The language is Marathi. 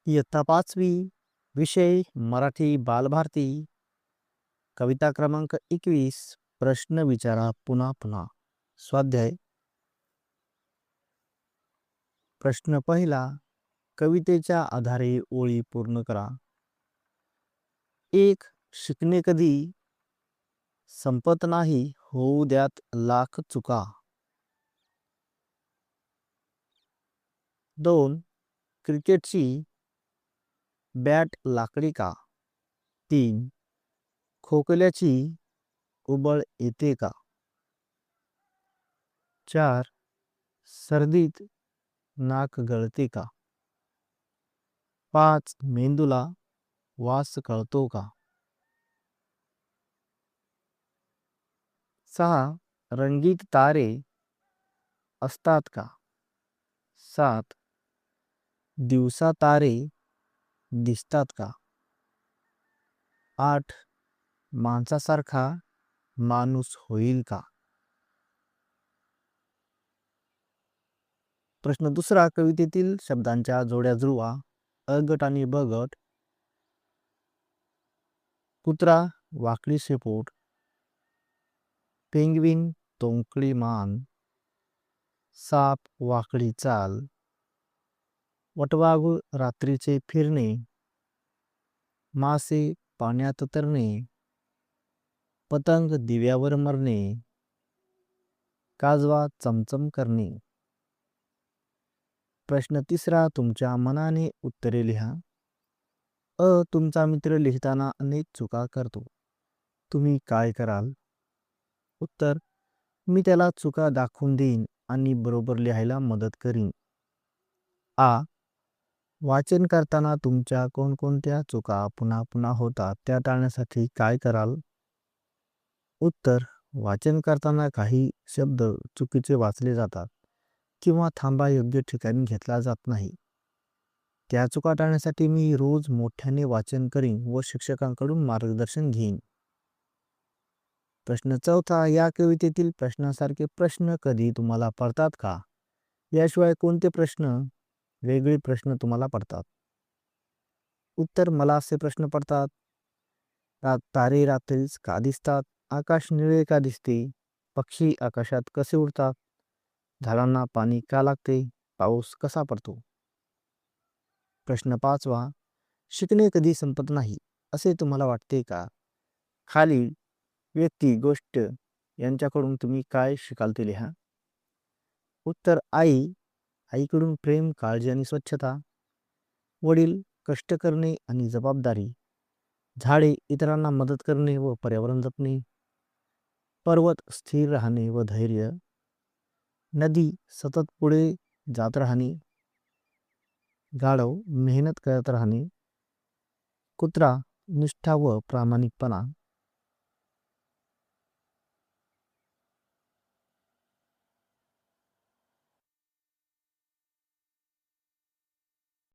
इयत्ता 5वी, विषय मराठी बालभारती, कविता क्रमांक 21. प्रश्न विचारा पुन्हा पुन्हा. स्वाध्याय. प्रश्न पहिला. कवितेच्या आधारे ओळी पूर्ण करा. 1. शिकणे कधी संपत नाही, होऊ द्यात लाख चुका. 2. क्रिकेटची बॅट लाकडी का. 3. खोकल्याची उबळ येते का. 4. सर्दीत नाक गळते का. 5. मेंदूला वास कळतो का. 6. रंगीत तारे असतात का. 7. दिवसा तारे दिसतात का. 8. माणसासारखा माणूस होईल का. प्रश्न दुसरा. कवितेतील शब्दांच्या जोड्या जुळवा. अ गट आणि ब गट. कुत्रा वाकडी शेपूट. पेंग्विन तोंकडी मान. साप वाकडी चाल. वटवाघूळ रात्रीचे फिरणे. मासे पाण्यात तरणे. पतंग दिव्यावर मरणे. काजवा चमचम करणे. प्रश्न तिसरा. तुमच्या मनाने उत्तरे लिहा. अ. तुमचा मित्र लिहिताना अनेक चुका करतो, तुम्ही काय कराल. उत्तर. मी त्याला चुका दाखवून देईन आणि बरोबर लिहायला मदत करीन. आ. वाचन करताना तुमच्या कोणकोणत्या चुका पुन्हा पुन्हा होतात त्या टाळण्यासाठी काय कराल. उत्तर. वाचन करताना काही शब्द चुकीचे वाचले जातात किंवा थांबा योग्य ठिकाणी घेतला जात नाही. त्या चुका टाळण्यासाठी मी रोज मोठ्याने वाचन करीन व शिक्षकांकडून मार्गदर्शन घेईन. प्रश्न चौथा. या कवितेतील प्रश्नासारखे प्रश्न कधी तुम्हाला पडतात का. याशिवाय कोणते वेगळे प्रश्न तुम्हाला पडतात. उत्तर. मला असे प्रश्न पडतात. तारे रात्रीच का दिसतात. आकाश निळे का दिसते. पक्षी आकाशात कसे उडतात. झाडांना पाणी का लागते. पाऊस कसा पडतो. प्रश्न पाचवा. शिकणे कधी संपत नाही असे तुम्हाला वाटते का. खाली व्यक्ती गोष्ट यांच्याकडून तुम्ही काय शिकाल ते लिहा. उत्तर. आईकडून प्रेम, काळजी आणि स्वच्छता. वडील कष्ट करणे आणि जबाबदारी. झाडे इतरांना मदत करणे व पर्यावरण जपणे. पर्वत स्थिर राहणे व धैर्य. नदी सतत पुढे जात राहणे. गाढव मेहनत करत राहणे. कुत्रा निष्ठा व प्रामाणिकपणा.